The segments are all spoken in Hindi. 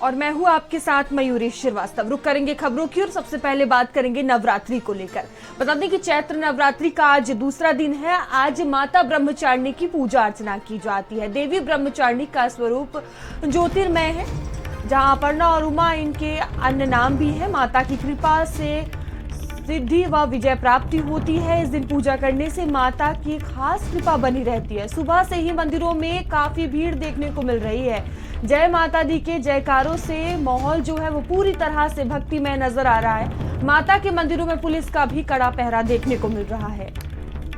और मैं हूं आपके साथ मयूरी श्रीवास्तव। रुक करेंगे खबरों की और सबसे पहले बात करेंगे नवरात्रि को लेकर। बता दें कि चैत्र नवरात्रि का आज दूसरा दिन है। आज माता ब्रह्मचारिणी की पूजा अर्चना की जाती है। देवी ब्रह्मचारिणी का स्वरूप ज्योतिर्मय है, जहां अपर्णा और उमा इनके अन्य नाम भी है। माता की कृपा से सिद्धि व विजय प्राप्ति होती है। इस दिन पूजा करने से माता की खास कृपा बनी रहती है। सुबह से ही मंदिरों में काफी भीड़ देखने को मिल रही है। जय माता दी के जयकारों से माहौल जो है वो पूरी तरह से भक्तिमय नजर आ रहा है। माता के मंदिरों में पुलिस का भी कड़ा पहरा देखने को मिल रहा है।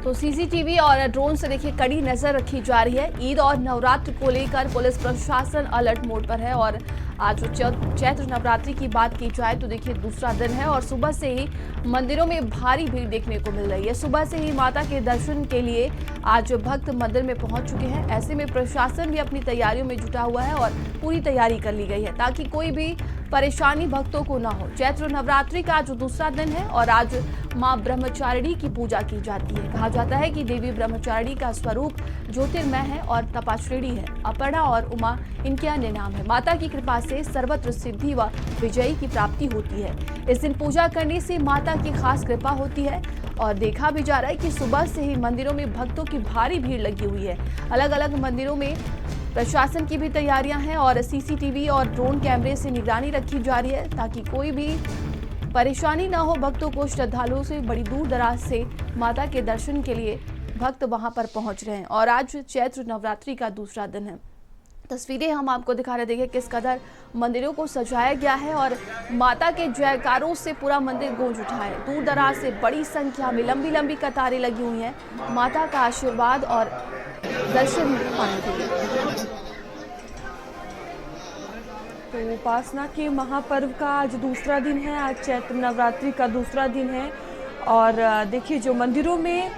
तो सीसीटीवी और ड्रोन से देखिए कड़ी नजर रखी जा रही है। ईद और नवरात्र को लेकर पुलिस प्रशासन अलर्ट मोड पर है। और आज चैत्र नवरात्रि की बात की जाए तो देखिए दूसरा दिन है और सुबह से ही मंदिरों में भारी भीड़ देखने को मिल रही है। सुबह से ही माता के दर्शन के लिए आज भक्त मंदिर में पहुंच चुके हैं। ऐसे में प्रशासन भी अपनी तैयारियों में जुटा हुआ है और पूरी तैयारी कर ली गई है ताकि कोई भी परेशानी भक्तों को ना हो। चैत्र नवरात्रि का आज दूसरा दिन है और आज मां ब्रह्मचारिणी की पूजा की जाती है। कहा जाता है कि देवी ब्रह्मचारिणी का स्वरूप ज्योतिर्मय है और तपाश्रेणी है। अपर्णा और उमा इनके अन्य नाम है। माता की कृपा से सर्वत्र सिद्धि व विजयी की प्राप्ति होती है। इस दिन पूजा करने से माता की खास कृपा होती है और देखा भी जा रहा है कि सुबह से ही मंदिरों में भक्तों की भारी भीड़ लगी हुई है। अलग अलग मंदिरों में प्रशासन की भी तैयारियां हैं और सीसीटीवी और ड्रोन कैमरे से निगरानी रखी जा रही है ताकि कोई भी परेशानी ना हो भक्तों को। श्रद्धालुओं से बड़ी दूर दराज से माता के दर्शन के लिए भक्त वहां पर पहुंच रहे हैं और आज चैत्र नवरात्रि का दूसरा दिन है। तस्वीरें हम आपको दिखा रहे, देखिए किस कदर मंदिरों को सजाया गया है और माता के जयकारों से पूरा मंदिर गूंज उठा है। दूर दराज से बड़ी संख्या में लंबी लंबी कतारें लगी हुई हैं माता का आशीर्वाद और दर्शन पाने के लिए। तो उपासना के महापर्व का आज दूसरा दिन है। आज चैत्र नवरात्रि का दूसरा दिन है और देखिए जो मंदिरों में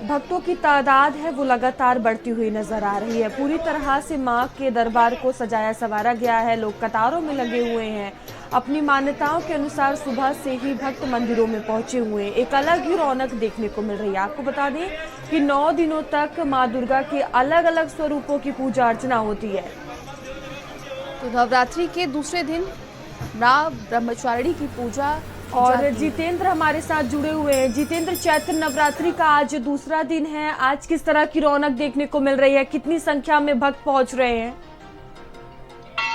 भक्तों की तादाद है वो लगातार बढ़ती हुई नजर आ रही है। पूरी तरह से मां के दरबार को सजाया संवारा गया है। लोग कतारों में लगे हुए हैं। अपनी मान्यताओं के अनुसार सुबह से ही भक्त मंदिरों में पहुंचे हुए हैं। एक अलग ही रौनक देखने को मिल रही है। आपको बता दें कि 9 दिनों तक मां दुर्गा के अलग अलग स्वरूपों की पूजा अर्चना होती है। तो नवरात्रि के दूसरे दिन मां ब्रह्मचारिणी की पूजा और जितेंद्र हमारे साथ जुड़े हुए हैं। जितेंद्र, चैत्र नवरात्रि का आज दूसरा दिन है। आज किस तरह की रौनक देखने को मिल रही है? कितनी संख्या में भक्त पहुंच रहे हैं?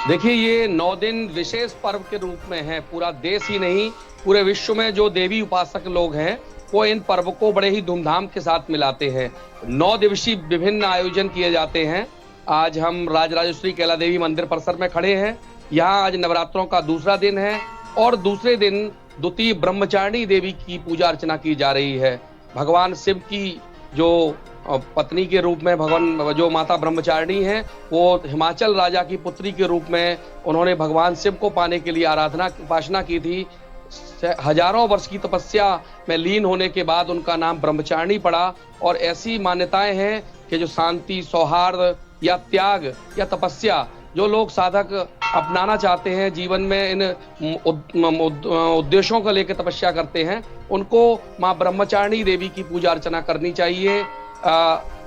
देखिए ये 9 दिन विशेष पर्व के रूप में है। पूरा देश ही नहीं पूरे विश्व में जो देवी उपासक लोग हैं वो इन पर्व को बड़े ही धूमधाम के साथ मिलाते हैं। 9 दिवसीय विभिन्न आयोजन किए जाते हैं। आज हम राजराजेश्वरी कैला देवी मंदिर परिसर में खड़े हैं। यहाँ आज नवरात्रों का दूसरा दिन है और दूसरे दिन द्वितीय ब्रह्मचारिणी देवी की पूजा अर्चना की जा रही है। भगवान शिव की जो पत्नी के रूप में भगवान जो माता ब्रह्मचारिणी हैं वो हिमाचल राजा की पुत्री के रूप में उन्होंने भगवान शिव को पाने के लिए उपासना की थी। हजारों वर्ष की तपस्या में लीन होने के बाद उनका नाम ब्रह्मचारिणी पड़ा। और ऐसी मान्यताएं हैं कि जो शांति, सौहार्द या त्याग या तपस्या जो लोग साधक अपनाना चाहते हैं, जीवन में इन उद्देश्यों को लेकर तपस्या करते हैं, उनको मां ब्रह्मचारिणी देवी की पूजा अर्चना करनी चाहिए।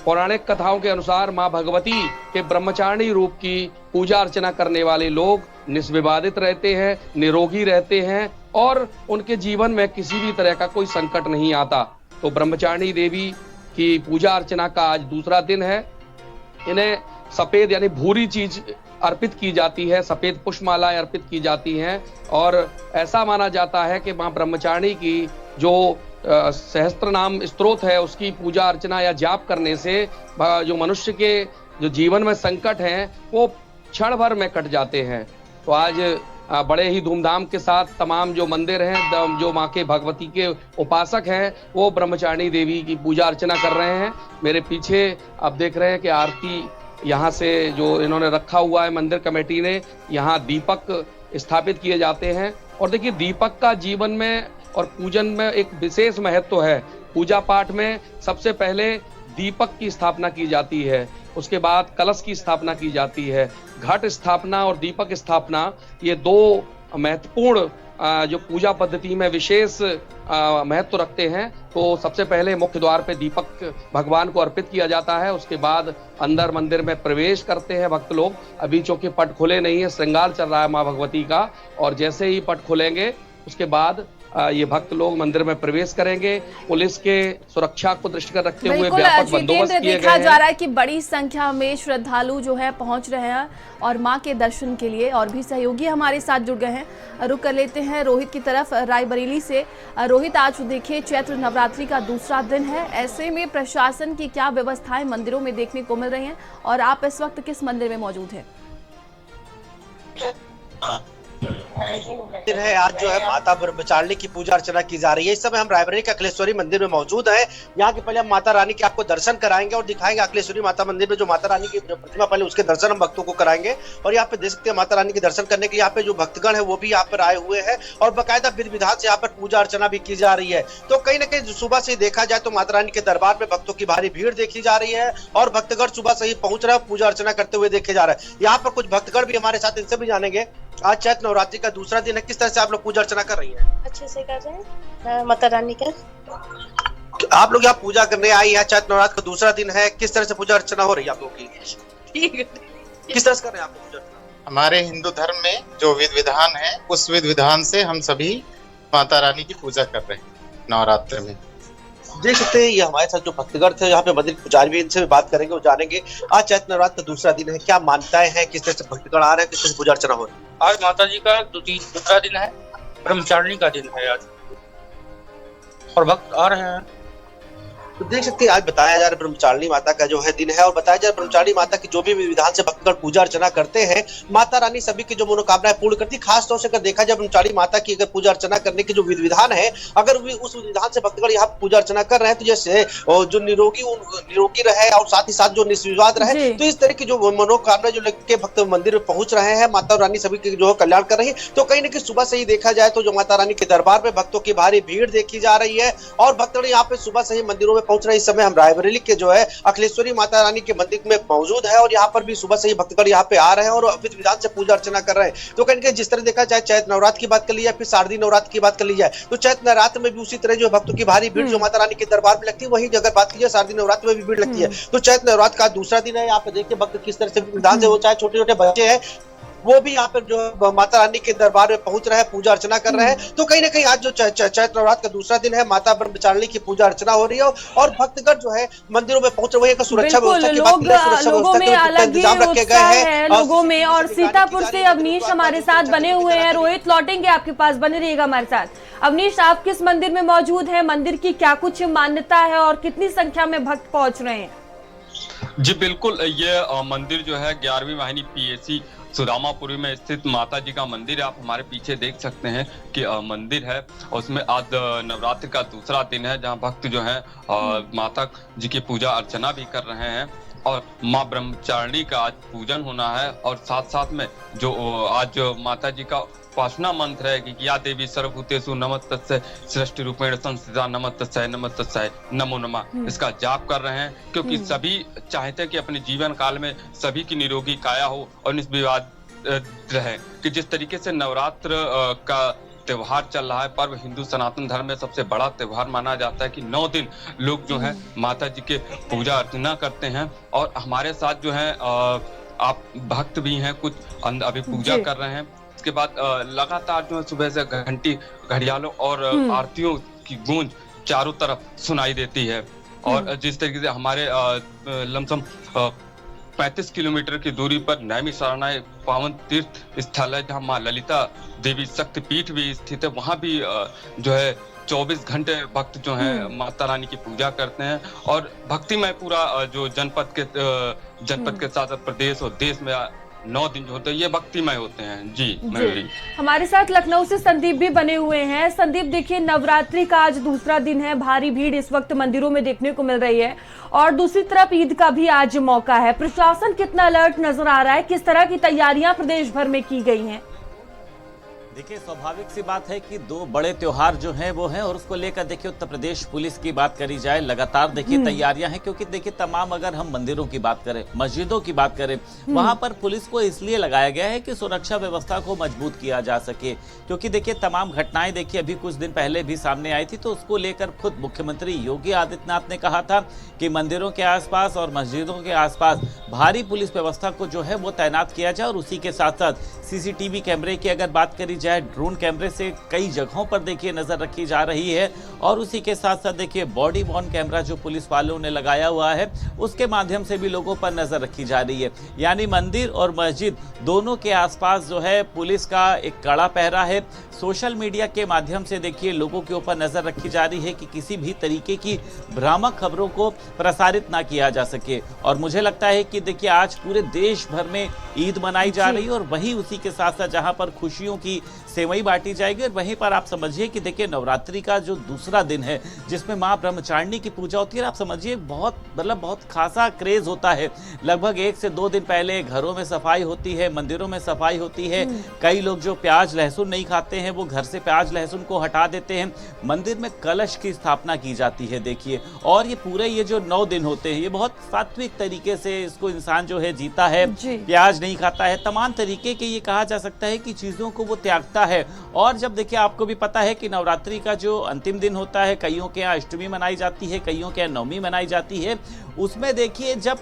पौराणिक कथाओं के अनुसार मां भगवती के ब्रह्मचारिणी रूप की पूजा अर्चना करने वाले लोग निष्विवादित रहते हैं, निरोगी रहते हैं और उनके जीवन में किसी भी तरह का कोई संकट नहीं आता। तो ब्रह्मचारिणी देवी की पूजा अर्चना का आज दूसरा दिन है। इन्हें सफेद यानी भूरी चीज अर्पित की जाती है, सफेद पुष्पमालाएं अर्पित की जाती हैं और ऐसा माना जाता है कि मां ब्रह्मचारिणी की जो सहस्त्र नाम स्तोत्र है उसकी पूजा अर्चना या जाप करने से जो मनुष्य के जो जीवन में संकट हैं वो क्षण भर में कट जाते हैं। तो आज बड़े ही धूमधाम के साथ तमाम जो मंदिर हैं, जो माँ के भगवती के उपासक हैं, वो ब्रह्मचारिणी देवी की पूजा अर्चना कर रहे हैं। मेरे पीछे आप देख रहे हैं कि आरती यहाँ से जो इन्होंने रखा हुआ है मंदिर कमेटी ने, यहाँ दीपक स्थापित किए जाते हैं। और देखिए दीपक का जीवन में और पूजन में एक विशेष महत्व है। पूजा पाठ में सबसे पहले दीपक की स्थापना की जाती है, उसके बाद कलश की स्थापना की जाती है। घट स्थापना और दीपक स्थापना ये 2 महत्वपूर्ण जो पूजा पद्धति में विशेष महत्व रखते हैं, तो सबसे पहले मुख्य द्वार पे दीपक भगवान को अर्पित किया जाता है। उसके बाद अंदर मंदिर में प्रवेश करते हैं भक्त लोग। अभी चूंकि पट खुले नहीं है, श्रृंगार चल रहा है माँ भगवती का, और जैसे ही पट खुलेंगे उसके बाद ये भक्त लोग मंदिर में प्रवेश करेंगे। पुलिस के सुरक्षा को दृष्टिगत रखते हुए व्यापक बंदोबस्त किए गए हैं। देखा जा रहा है कि बड़ी संख्या में श्रद्धालु जो है पहुंच रहे हैं और मां के दर्शन के लिए, और भी सहयोगी हमारे साथ जुड़ गए हैं। रुक कर लेते हैं रोहित की तरफ, रायबरेली से। रोहित, आज देखिए चैत्र नवरात्रि का दूसरा दिन है, ऐसे में प्रशासन की क्या व्यवस्थाएं मंदिरों में देखने को मिल रही हैं, और आप इस वक्त किस मंदिर में मौजूद हैं? है आज जो है माता ब्रह्मचारिणी की पूजा अर्चना की जा रही है। इस समय हम रायबरेली के अखिलेश्वरी मंदिर में मौजूद हैं। यहाँ के पहले हम माता रानी के आपको दर्शन कराएंगे और दिखाएंगे। अखिलेश्वरी माता मंदिर में जो माता रानी की प्रतिमा, पहले उसके दर्शन हम भक्तों को कराएंगे। और यहाँ पे देख सकते हैं माता रानी के दर्शन करने के लिए यहाँ पे जो भक्तगण है वो भी यहाँ पर आए हुए हैं, और बाकायदा विधि विधान से यहाँ पर पूजा अर्चना भी की जा रही है। तो कहीं ना कहीं सुबह से देखा जाए तो माता रानी के दरबार में भक्तों की भारी भीड़ देखी जा रही है, और भक्तगण सुबह से ही पहुंच रहे हैं, पूजा अर्चना करते हुए देखे जा रहे हैं। यहाँ पर कुछ भक्तगण भी हमारे साथ, इनसे भी जानेंगे। आज चैत्र नवरात्रि का दूसरा दिन है, किस तरह से आप लोग पूजा अर्चना कर रही हैं? अच्छे से कर रहे हैं माता रानी का। आप लोग यहाँ पूजा करने आई है, चैत्र नवरात्रि का दूसरा दिन है, किस तरह से पूजा अर्चना हो रही है आप लोगों की? ठीक है। किस तरह से कर रहे हैं आप पूजा अर्चना? हमारे हिंदू धर्म में जो विधि विधान है, उस विधि विधान से हम सभी माता रानी की पूजा कर रहे हैं नवरात्र में। देख सकते हैं ये हमारे साथ जो भक्तगण थे यहाँ पे मंदिर के पुजारी भी, इनसे भी बात करेंगे और जानेंगे आज चैत्र नवरात्र का दूसरा दिन है, क्या मान्यताएं हैं, किस तरह से भक्तगण आ रहे हैं, किस तरह से पूजा अर्चना हो रही है? आज माता जी का दूसरा दिन है, ब्रह्मचारिणी का दिन है आज, और भक्त आ रहे हैं। तो देख सकते हैं आज बताया जा रहा है ब्रह्मचारिणी माता का जो है दिन है, और बताया जा रहा है ब्रह्मचारिणी माता की जो भी विधान से भक्तगण पूजा अर्चना करते हैं, माता रानी सभी की जो मनोकामनाएं पूर्ण करती है। खास तौर से अगर देखा जाए ब्रह्मचारिणी माता की अगर पूजा अर्चना करने की जो विधि विधान है, अगर उस विधान से भक्तगण यहाँ पूजा अर्चना कर रहे हैं, तो जैसे जो निरोगी रहे और साथ ही साथ जो निस्विवाद रहे, तो इस तरह की जो मनोकामना जो लेके भक्त मंदिर में पहुंच रहे हैं, माता रानी सभी के जो कल्याण कर रही है। तो कहीं ना कहीं सुबह से ही देखा जाए तो जो माता रानी के दरबार में भक्तों की भारी भीड़ देखी जा रही है, और भक्तगण यहाँ पे सुबह से ही मंदिरों में पहुंच रहे हैं। इस समय हम रायबरेली के जो है अखिलेश्वरी माता रानी के मंदिर में मौजूद है, और यहाँ पर भी सुबह से ही भक्तगण यहाँ पे आ रहे हैं और विधि विधान से पूजा अर्चना कर रहे हैं। तो कहीं जिस तरह देखा जाए चैत्र नवरात्र की बात कर ली जाए, फिर शारदीय नवरात्र की बात कर ली जाए, तो चैत्र नवरात्र में भी उसी तरह जो भक्तों की भारी भीड़ जो माता रानी के दरबार में लगती है, वही अगर बात की जाए शारदीय नवरात्र में भी भीड़ लगती है। तो चैत्र नवरात्र का दूसरा दिन है, यहाँ पे देखिए भक्त किस तरह से विधान से, वो चाहे छोटे छोटे बच्चे हैं वो भी यहाँ पर जो माता रानी के दरबार में पहुंच रहे हैं, पूजा अर्चना कर रहे हैं। तो कहीं ना कहीं आज जो चैत्र नवरात्र का दूसरा दिन है, माता ब्रह्मचारिणी की पूजा अर्चना हो रही है, और भक्तगण जो है मंदिरों में पहुंच रहे हैं। सुरक्षा व्यवस्था की बात करें, लोगों में अलग ही उत्साह है लोगों में। और सीतापुर से अवनीश हमारे साथ बने हुए हैं। रोहित, लौटेंगे आपके पास, बने रहिएगा हमारे साथ। अवनीश, आप किस मंदिर में मौजूद हैं? मंदिर की क्या कुछ मान्यता है और कितनी संख्या में भक्त पहुंच रहे हैं? जी बिल्कुल, ये मंदिर जो है 11वीं वाहिनी PAC सुदामापुरी में स्थित माता जी का मंदिर है। आप हमारे पीछे देख सकते हैं कि मंदिर है, और उसमें आज नवरात्र का दूसरा दिन है, जहां भक्त जो है माता जी की पूजा अर्चना भी कर रहे हैं, और माँ ब्रह्मचारिणी का आज पूजन होना है। और साथ साथ में जो आज माता जी का उपासना मंत्र है कि या देवी सर्वभूतेषु नमस्तस्यै सृष्टि रूपेण संस्थिता नमस्तस्यै नमो नमः, इसका जाप कर रहे हैं, क्योंकि सभी चाहते हैं कि अपने जीवन काल में सभी की निरोगी काया हो और निष्विवाद रहे। कि जिस तरीके से नवरात्र का त्योहार चल रहा है, पर्व हिंदू सनातन धर्म में सबसे बड़ा त्योहार माना जाता है, कि 9 दिन लोग जो है माता जी के पूजा अर्चना करते हैं। और हमारे साथ जो है आप भक्त भी हैं, कुछ अभी पूजा कर रहे हैं। इसके बाद लगातार जो है सुबह से घंटी, घड़ियालों और आरतियों की गूंज चारों तरफ सुनाई देती है। और जिस तरीके से हमारे लमसम 35 किलोमीटर की दूरी पर नैमिषारण्य पावन तीर्थ स्थल है, जहाँ माँ ललिता देवी शक्तिपीठ भी स्थित है। वहाँ भी जो है 24 घंटे भक्त जो हैं माता रानी की पूजा करते हैं। और भक्तिमय पूरा जो जनपद के साथ प्रदेश और देश में 9 दिन जो होते हैं ये भक्तिमय होते हैं। जी। हमारे साथ लखनऊ से संदीप भी बने हुए हैं। संदीप, देखिए नवरात्रि का आज दूसरा दिन है, भारी भीड़ इस वक्त मंदिरों में देखने को मिल रही है, और दूसरी तरफ ईद का भी आज मौका है। प्रशासन कितना अलर्ट नजर आ रहा है? किस तरह की तैयारियां प्रदेश भर में की गई हैं? देखिए, स्वाभाविक सी बात है कि दो बड़े त्योहार जो हैं वो हैं, और उसको लेकर देखिए उत्तर प्रदेश पुलिस की बात करी जाए, लगातार देखिए तैयारियां हैं। क्योंकि देखिए तमाम, अगर हम मंदिरों की बात करें, मस्जिदों की बात करें, वहां पर पुलिस को इसलिए लगाया गया है कि सुरक्षा व्यवस्था को मजबूत किया जा सके। क्योंकि देखिए तमाम घटनाएं देखिए अभी कुछ दिन पहले भी सामने आई थी, तो उसको लेकर खुद मुख्यमंत्री योगी आदित्यनाथ ने कहा था कि मंदिरों के आसपास और मस्जिदों के आसपास भारी पुलिस व्यवस्था को जो है वो तैनात किया जाए। और उसी के साथ साथ सीसीटीवी कैमरे की अगर बात करी जाए, ड्रोन कैमरे से कई जगहों पर देखिए नजर रखी जा रही है। और उसी के साथ साथ देखिए बॉडी वॉर्न कैमरा जो पुलिस वालों ने लगाया हुआ है, उसके माध्यम से भी लोगों पर नजर रखी जा रही है। यानी मंदिर और मस्जिद दोनों के आसपास जो है पुलिस का एक कड़ा पहरा है। सोशल मीडिया के माध्यम से देखिए लोगों के ऊपर नजर रखी जा रही है कि किसी भी तरीके की भ्रामक खबरों को प्रसारित ना किया जा सके। और मुझे लगता है कि देखिए आज पूरे देश भर में ईद मनाई जा रही है, और वहीं उसी के साथ साथ जहां पर खुशियों की सेवई बांटी जाएगी, और वहीं पर आप समझिए कि देखिए नवरात्रि का जो दूसरा दिन है जिसमें मां ब्रह्मचारिणी की पूजा होती है, आप समझिए बहुत खासा क्रेज होता है। लगभग 1 से 2 दिन पहले घरों में सफाई होती है, मंदिरों में सफाई होती है। कई लोग जो प्याज लहसुन नहीं खाते हैं वो घर से प्याज लहसुन को हटा देते हैं। मंदिर में कलश की स्थापना की जाती है देखिए। और ये जो 9 दिन होते हैं, ये बहुत सात्विक तरीके से इसको इंसान जो है जीता है, प्याज नहीं खाता है, तमाम तरीके के ये कहा जा सकता है कि चीजों को वो त्यागता है। और जब देखिए आपको भी पता है कि नवरात्रि का जो अंतिम दिन होता है, कईयों के यहाँ अष्टमी मनाई जाती है, कईयों के यहाँ नवमी मनाई जाती है, उसमें देखिए जब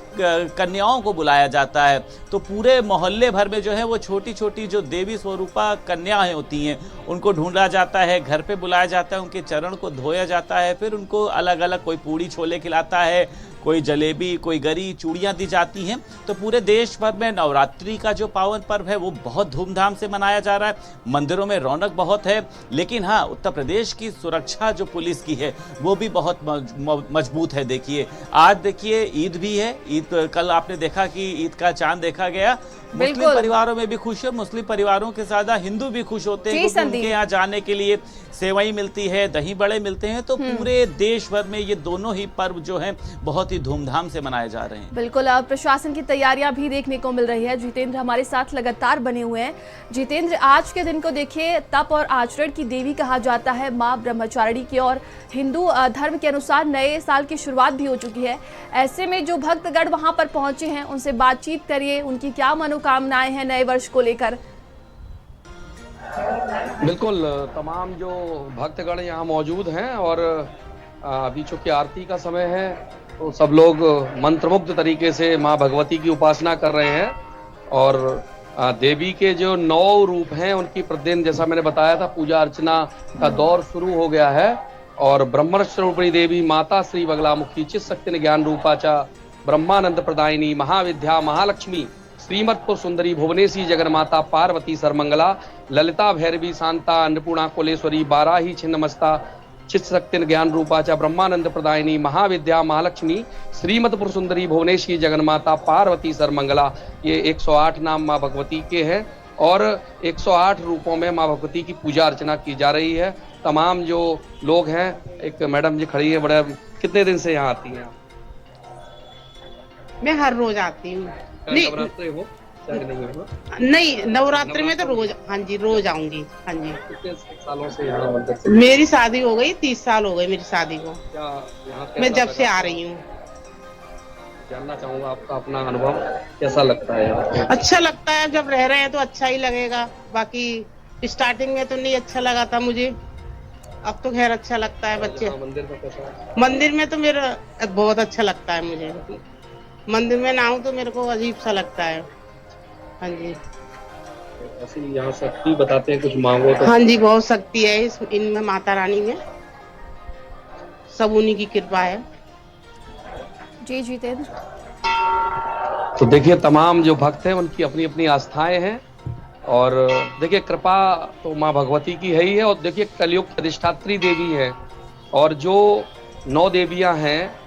कन्याओं को बुलाया जाता है तो पूरे मोहल्ले भर में जो है वो छोटी छोटी जो देवी स्वरूपा कन्याएं होती हैं उनको ढूंढा जाता है, घर पे बुलाया जाता है, उनके चरण को धोया जाता है, फिर उनको अलग अलग कोई पूड़ी छोले खिलाता है, कोई जलेबी, कोई गरी, चूड़ियां दी जाती हैं। तो पूरे देश भर में नवरात्रि का जो पावन पर्व है वो बहुत धूमधाम से मनाया जा रहा है। मंदिरों में रौनक बहुत है, लेकिन हाँ, उत्तर प्रदेश की सुरक्षा जो पुलिस की है वो भी बहुत मजबूत है। देखिए आज देखिए ईद भी है, ईद कल आपने देखा कि ईद का चांद देखा गया। मुस्लिम परिवारों में भी खुश है, मुस्लिम परिवारों के ज्यादा हिंदू भी खुश होते हैं क्योंकि उनके यहाँ जाने के लिए सेवई मिलती है, दही बड़े मिलते हैं। तो पूरे देश भर में ये दोनों ही पर्व जो हैं बहुत ही धूमधाम से मनाए जा रहे हैं। बिल्कुल, अब प्रशासन की तैयारियां भी देखने को मिल रही है। जितेंद्र हमारे साथ लगातार बने हुए हैं। जितेंद्र, आज के दिन को देखिए तप और आचरण की देवी कहा जाता है माँ ब्रह्मचारिणी की, और हिंदू धर्म के अनुसार नए साल की शुरुआत भी हो चुकी है। ऐसे में जो भक्तगण वहां पर पहुंचे हैं उनसे बातचीत करिए, उनकी क्या मनोकामनाएं हैं नए वर्ष को लेकर। बिल्कुल, तमाम जो भक्तगण यहाँ मौजूद हैं, और अभी चूंकि आरती का समय है तो सब लोग मंत्रमुग्ध तरीके से माँ भगवती की उपासना कर रहे हैं। और देवी के जो 9 रूप हैं उनकी प्रतिदिन, जैसा मैंने बताया था, पूजा अर्चना का दौर शुरू हो गया है। और ब्रह्मस्वरूपिणी देवी माता श्री बगलामुखी चित शक्ति ज्ञान रूपाचा ब्रह्मानंद प्रदायिनी महाविद्या महालक्ष्मी श्रीमत्पुर सुंदरी भुवनेशी जगन्माता पार्वती सरमंगला ललिता भैरवी शांता अन्नपूर्णा कुलेश्वरी बाराही छिन्नमस्ता चित शक्ति ज्ञान रूपाचा ब्रह्मानंद प्रदायिनी महाविद्या महालक्ष्मी श्रीमत्पुर सुंदरी भुवनेशी जगन्माता पार्वती सरमंगला, ये 108 नाम माँ भगवती के हैं। और 108 रूपों में माँ भगवती की पूजा अर्चना की जा रही है। तमाम जो लोग हैं, एक मैडम जी खड़ी है, बड़ा कितने दिन से यहाँ आती हैं? मैं हर रोज आती हूँ। नवरात्रि हो नहीं, नवरात्रि में तो रोज, हाँ जी, रोज आऊंगी। हाँ जी। कितने सालों से यहाँ मंदिर से? मेरी शादी हो गई, 30 साल हो गए मेरी शादी को। क्या यहाँ मैं जब से आ रही हूँ। जानना चाहूंगा आपका अपना अनुभव कैसा लगता है यहाँ? अच्छा लगता है, जब रह रहे हैं तो अच्छा ही लगेगा। बाकी स्टार्टिंग में तो नहीं अच्छा लगा था मुझे, अब तो खैर अच्छा लगता है। बच्चे मंदिर में कैसा? मंदिर में तो मेरा बहुत अच्छा लगता है। मुझे मंदिर में ना आऊँ तो मेरे को अजीब सा लगता है। हाँ जी। ऐसी यहाँ शक्ति बताते हैं, कुछ मांगो तो? हाँ जी, बहुत शक्ति है इनमें, माता रानी में, सब उन्हीं की कृपा है। जी जितेंद्र, तो देखिए तमाम जो भक्त हैं उनकी अपनी अपनी आस्थाएं हैं। और देखिए कृपा तो माँ भगवती की है ही है। और देखिए कलयुग की अधिष्ठात्री देवी है। और जो 9 देवियां हैं,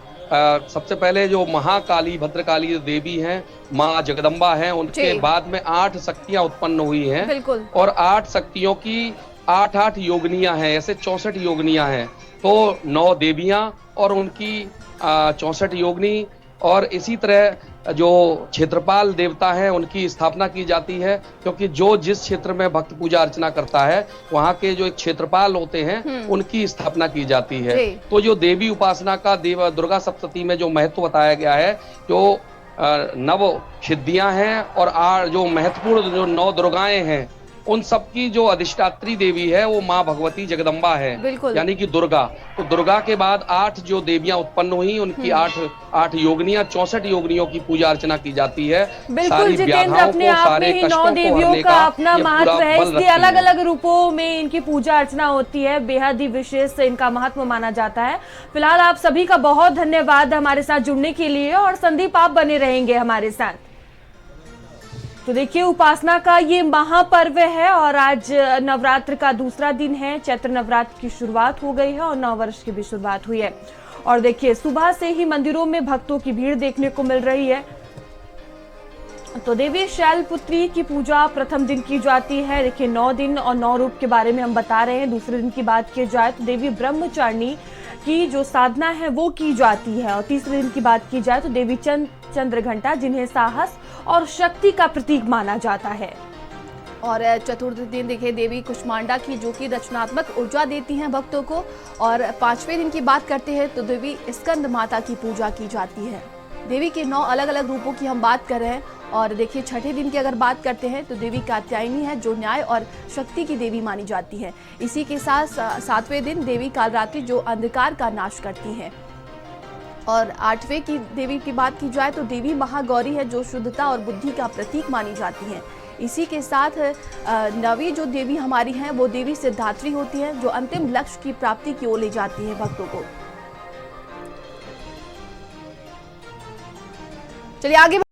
सबसे पहले जो महाकाली भद्रकाली देवी हैं, माँ जगदम्बा हैं, उनके बाद में 8 शक्तियां उत्पन्न हुई हैं। बिल्कुल। और 8 शक्तियों की 8 योगिनियां हैं, ऐसे 64 योगिनियां हैं। तो 9 देवियां और उनकी 64 योगिनी और इसी तरह जो क्षेत्रपाल देवता हैं उनकी स्थापना की जाती है, क्योंकि जो जिस क्षेत्र में भक्त पूजा अर्चना करता है वहाँ के जो एक क्षेत्रपाल होते हैं उनकी स्थापना की जाती है। तो जो देवी उपासना का दुर्गा सप्तती में जो महत्व बताया गया है, जो नव सिद्धियां हैं और जो महत्वपूर्ण जो 9 दुर्गाएं हैं, उन सबकी जो अधिष्ठात्री देवी है वो माँ भगवती जगदम्बा है, यानी कि दुर्गा। तो दुर्गा के बाद 8 जो देवियां उत्पन्न हुई, उनकी 8 योगिनियां, 64 योगिनियों की पूजा अर्चना की जाती है। बिल्कुल जितेंद्र, अपने आप में ही 9 देवियों का अपना महत्व है, इसलिए अलग अलग रूपों में इनकी पूजा अर्चना होती है, बेहद ही विशेष इनका महत्व माना जाता है। फिलहाल आप सभी का बहुत धन्यवाद हमारे साथ जुड़ने के लिए, और संदीप आप बने रहेंगे हमारे साथ। तो देखिए, उपासना का ये महापर्व है और आज नवरात्र का दूसरा दिन है। चैत्र नवरात्र की शुरुआत हो गई है और नव वर्ष की भी शुरुआत हुई है। और देखिए, सुबह से ही मंदिरों में भक्तों की भीड़ देखने को मिल रही है। तो देवी शैलपुत्री की पूजा प्रथम दिन की जाती है। देखिए, 9 दिन और 9 रूप के बारे में हम बता रहे हैं। दूसरे दिन की बात की जाए तो देवी ब्रह्मचारिणी की जो साधना है वो की जाती है। और तीसरे दिन की बात की जाए तो देवी चंद्रघंटा, जिन्हें साहस और शक्ति का प्रतीक माना जाता है। और चतुर्थ दिन देखिए देवी कुष्मांडा की, जो कि रचनात्मक ऊर्जा देती हैं भक्तों को। और 5वें दिन की बात करते हैं तो देवी स्कंद माता की पूजा की जाती है। देवी के 9 अलग अलग रूपों की हम बात कर रहे हैं। और देखिए, छठे दिन की अगर बात करते हैं तो देवी कात्यायनी है, जो न्याय और शक्ति की देवी मानी जाती है। इसी के साथ 7वें दिन देवी कालरात्रि, जो अंधकार का नाश करती है। और 8वें की देवी की बात की जाए तो देवी महागौरी है, जो शुद्धता और बुद्धि का प्रतीक मानी जाती है। इसी के साथ 9वीं जो देवी हमारी हैं वो देवी सिद्धात्री होती है, जो अंतिम लक्ष्य की प्राप्ति की ओर ले जाती है भक्तों को। चलिए आगे